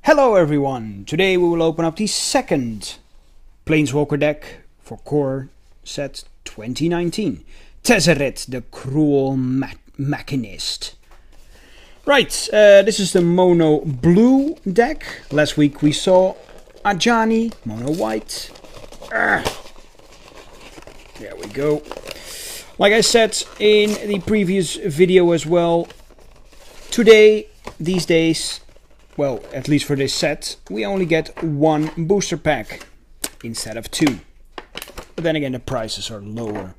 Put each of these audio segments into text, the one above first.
Hello everyone! Today we will open up the second Planeswalker deck for Core Set 2019. Tezzeret, the Cruel Machinist. Right, this is the mono blue deck. Last week we saw Ajani, mono white. There we go. Like I said in the previous video as well, today, these days, well, at least for this set, we only get one booster pack instead of two. But then again, the prices are lower.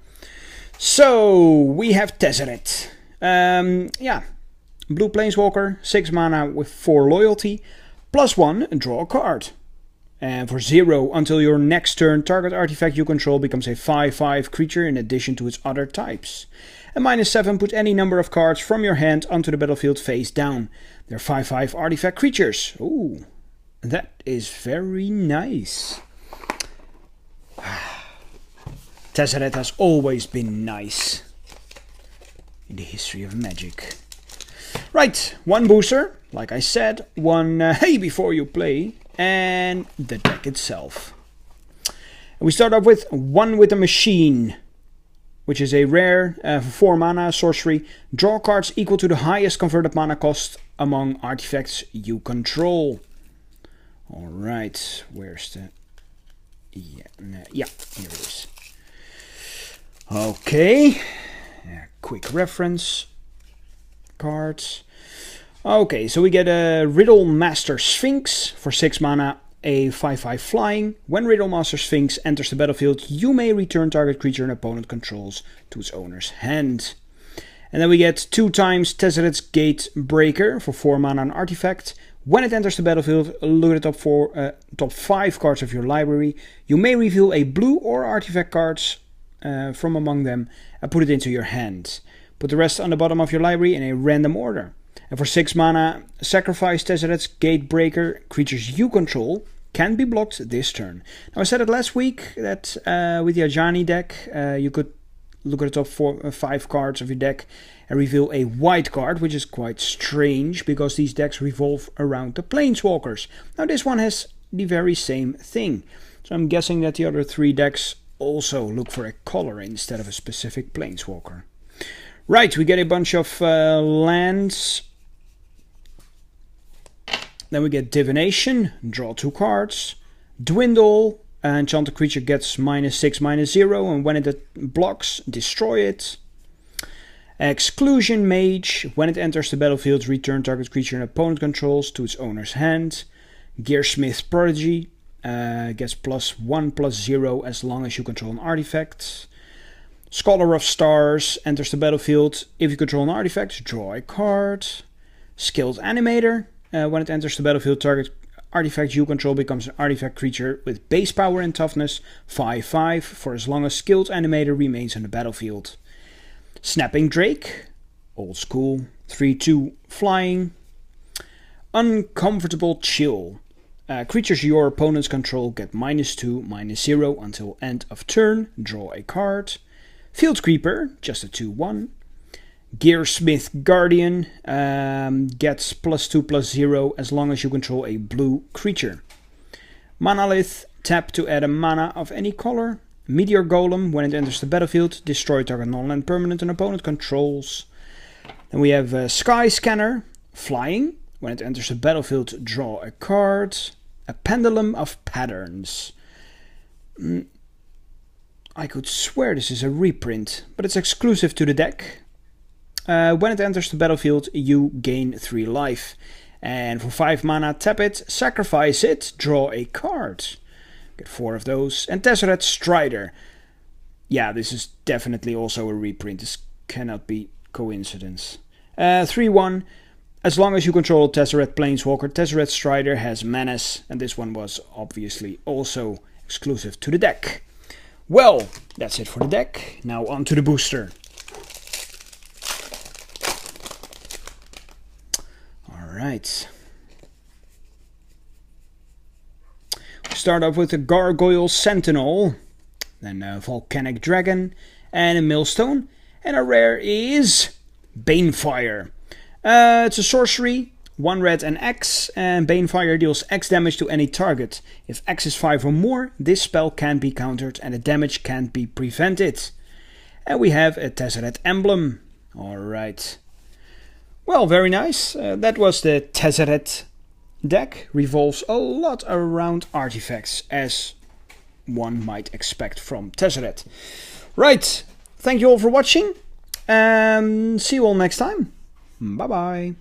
So, we have Tezzeret. Blue Planeswalker, 6 mana with 4 loyalty, +1, draw a card. And for 0, until your next turn, target artifact you control becomes a 5/5 creature in addition to its other types. And -7, put any number of cards from your hand onto the battlefield face down. They're 5/5 artifact creatures. Ooh, that is very nice. Tezzeret has always been nice in the history of Magic. Right, one booster, like I said, one hey before you play, and the deck itself. And we start off with One with a Machine, which is a rare for 4 mana sorcery. Draw cards equal to the highest converted mana cost among artifacts you control. Alright, where's the... Yeah, here it is. Okay, quick reference. Cards. Okay, so we get a Riddle Master Sphinx for 6 mana, a 5/5 flying. When Riddle Master Sphinx enters the battlefield, you may return target creature an opponent controls to its owner's hand. And then we get 2 times Tezzeret's Gate Breaker for 4 mana, an artifact. When it enters the battlefield, look at the top 5 cards of your library. You may reveal a blue or artifact cards from among them and put it into your hand. Put the rest on the bottom of your library in a random order. And for 6 mana, sacrifice Tezzeret's Gate Breaker. Creatures you control can be blocked this turn. Now I said it last week that with the Ajani deck, you could look at the top 5 cards of your deck and reveal a white card, which is quite strange because these decks revolve around the Planeswalkers. Now this one has the very same thing. So I'm guessing that the other 3 decks also look for a color instead of a specific Planeswalker. Right, we get a bunch of lands. Then we get Divination, draw 2 cards. Dwindle, enchant a creature gets -6/-0, and when it blocks, destroy it. Exclusion Mage, when it enters the battlefield, return target creature an opponent controls to its owner's hand. Gearsmith Prodigy, gets +1/+0 as long as you control an artifact. Scholar of Stars enters the battlefield. If you control an artifact, draw a card. Skilled Animator. When it enters the battlefield, target artifact you control becomes an artifact creature with base power and toughness 5/5 for as long as Skilled Animator remains on the battlefield. Snapping Drake. Old school. 3/2 flying. Uncomfortable Chill. Creatures your opponents control get -2/-0 until end of turn. Draw a card. Field Creeper, just a 2/1. Gearsmith Guardian gets +2/+0 as long as you control a blue creature. Monolith, tap to add a mana of any color. Meteor Golem, when it enters the battlefield, destroy target non-land permanent an opponent controls. Then we have Sky Scanner, flying. When it enters the battlefield, draw a card. A Pendulum of Patterns. I could swear this is a reprint, but it's exclusive to the deck. When it enters the battlefield, you gain 3 life. And for 5 mana, tap it, sacrifice it, draw a card. Get 4 of those. And Tezzeret Strider. Yeah, this is definitely also a reprint. This cannot be coincidence. 3/1. As long as you control Tezzeret Planeswalker, Tezzeret Strider has menace. And this one was obviously also exclusive to the deck. Well, that's it for the deck. Now on to the booster. Alright. We start off with the Gargoyle Sentinel, then a Volcanic Dragon, and a Millstone. And our rare is Banefire. It's a sorcery. 1 red and X, and Banefire deals X damage to any target. If X is 5 or more, this spell can't be countered and the damage can't be prevented. And we have a Tezzeret emblem. Alright. Well, very nice. That was the Tezzeret deck. Revolves a lot around artifacts, as one might expect from Tezzeret. Right. Thank you all for watching. And see you all next time. Bye bye.